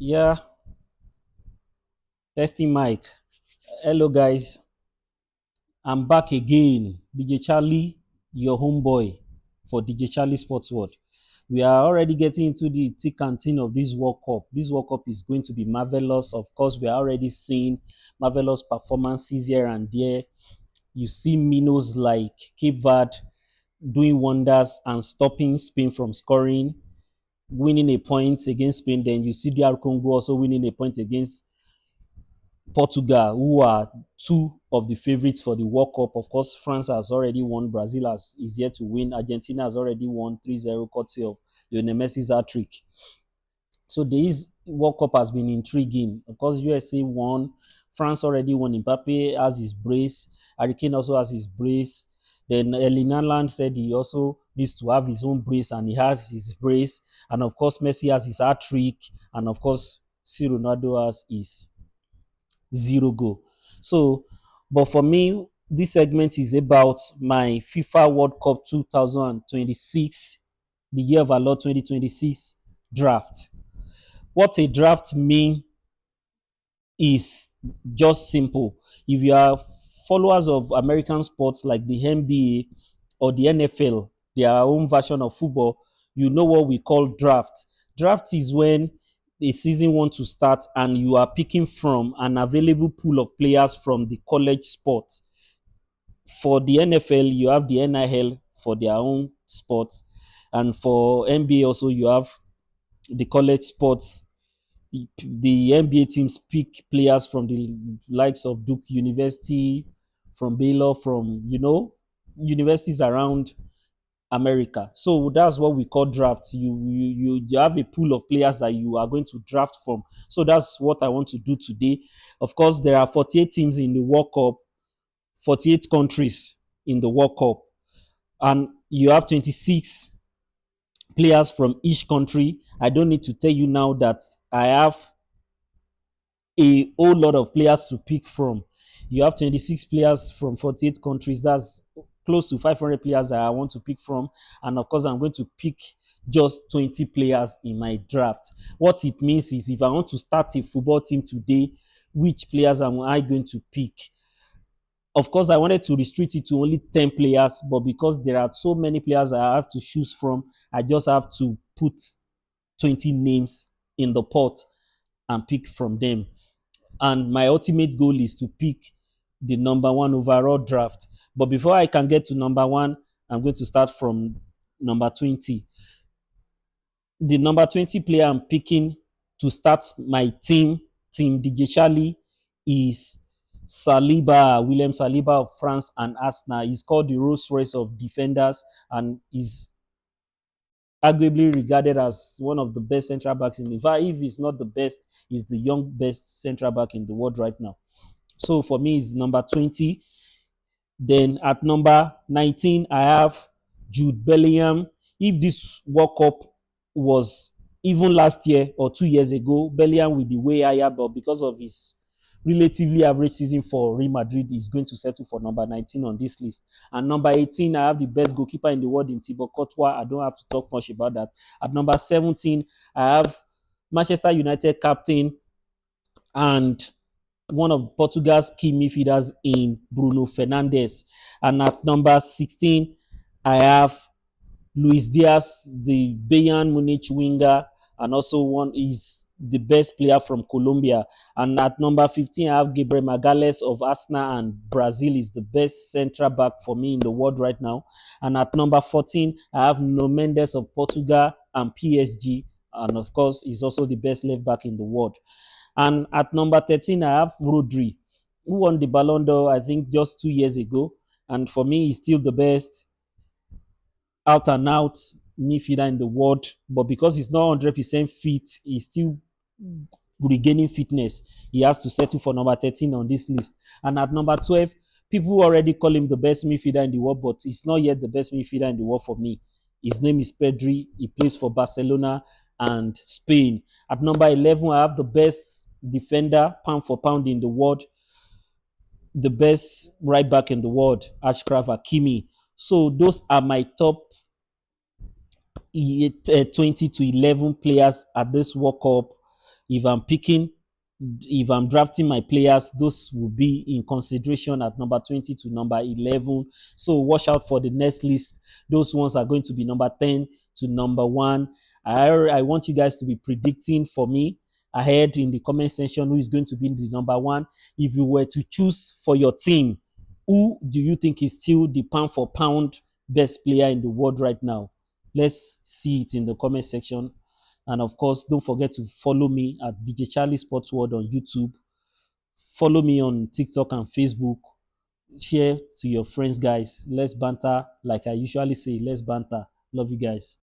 Yeah, testing mic. Hello, guys. I'm back again. DJ Charlie, your homeboy for DJ Charlie Sports World. We are already getting into the thick and thin of this World Cup. This World Cup is going to be marvelous. Of course, we are already seeing marvelous performances here and there. You see minnows like Cape Verde doing wonders and stopping Spain from scoring, winning a point against Spain. Then you see DR Congo also winning a point against Portugal, who are two of the favorites for the World Cup. Of course, France has already won. Brazil is yet to win. Argentina has already won 3-0 courtesy of Lionel Messi's hat-trick. So this World Cup has been intriguing. Of course, USA won. France already won. Mbappe has his brace. Harry Kane also has his brace. Then Erling Haaland said he also needs to have his own brace, and he has his brace. And of course, Messi has his hat-trick. And of course, C. Ronaldo has his zero goal. So, but for me, this segment is about my FIFA World Cup 2026, the year of our Lord 2026 draft. What a draft mean is just simple. If you are followers of American sports like the NBA or the NFL, their own version of football, you know what we call draft. Draft is when a season wants to start and you are picking from an available pool of players from the college sport. For the NFL, you have the NIL for their own sports, and for NBA also you have the college sports. The NBA teams pick players from the likes of Duke University, from Baylor, from universities around America. So that's what we call drafts. You have a pool of players that you are going to draft from. So that's what I want to do today. Of course, there are 48 teams in the World Cup, 48 countries in the World Cup, and you have 26 players from each country. I don't need to tell you now that I have a whole lot of players to pick from. You have 26 players from 48 countries. That's close to 500 players that I want to pick from. And of course, I'm going to pick just 20 players in my draft. What it means is if I want to start a football team today, which players am I going to pick? Of course, I wanted to restrict it to only 10 players, but because there are so many players I have to choose from, I just have to put 20 names in the pot and pick from them. And my ultimate goal is to pick the number one overall draft. But before I can get to number one, I'm going to start from number 20. The number 20 player I'm picking to start my team DJ Charlie, is William Saliba of France and Arsenal. He's called the Rolls Royce of defenders and is arguably regarded as one of the best central backs in the world. If he's not the best, he's the young best central back in the world right now. So for me, it's number 20. Then at number 19, I have Jude Bellingham. If this World Cup was even last year or 2 years ago, Bellingham will be way higher, but because of his relatively average season for Real Madrid, he's going to settle for number 19 on this list. And number 18, I have the best goalkeeper in the world in Thibaut Courtois. I don't have to talk much about that. At number 17, I have Manchester United captain and one of Portugal's key midfielders in Bruno Fernandes. And at number 16, I have Luis Diaz, the Bayern Munich winger, and also one is the best player from Colombia. And at number 15, I have Gabriel Magalhaes of Arsenal, and Brazil is the best central back for me in the world right now. And at number 14, I have Nuno Mendes of Portugal and PSG, and of course, he's also the best left back in the world. And at number 13, I have Rodri, who won the Ballon d'Or, I think, just 2 years ago. And for me, he's still the best out and out midfielder in the world. But because he's not 100% fit, he's still regaining fitness. He has to settle for number 13 on this list. And at number 12, people already call him the best midfielder in the world, but he's not yet the best midfielder in the world for me. His name is Pedri. He plays for Barcelona and Spain. At number 11, I have the best defender, pound for pound in the world, the best right back in the world, Achraf Hakimi. So those are my top 20 to 11 players at this World Cup. If I'm picking, if I'm drafting my players, those will be in consideration at number 20 to number 11. So watch out for the next list. Those ones are going to be number 10 to number 1. I want you guys to be predicting for me ahead in the comment section who is going to be the number 1. If you were to choose for your team, who do you think is still the pound for pound best player in the world right now? Let's see it in the comment section. And of course, don't forget to follow me at DJ Charlie Sports World on YouTube. Follow me on TikTok and Facebook. Share to your friends, guys. Let's banter. Like I usually say, let's banter. Love you guys.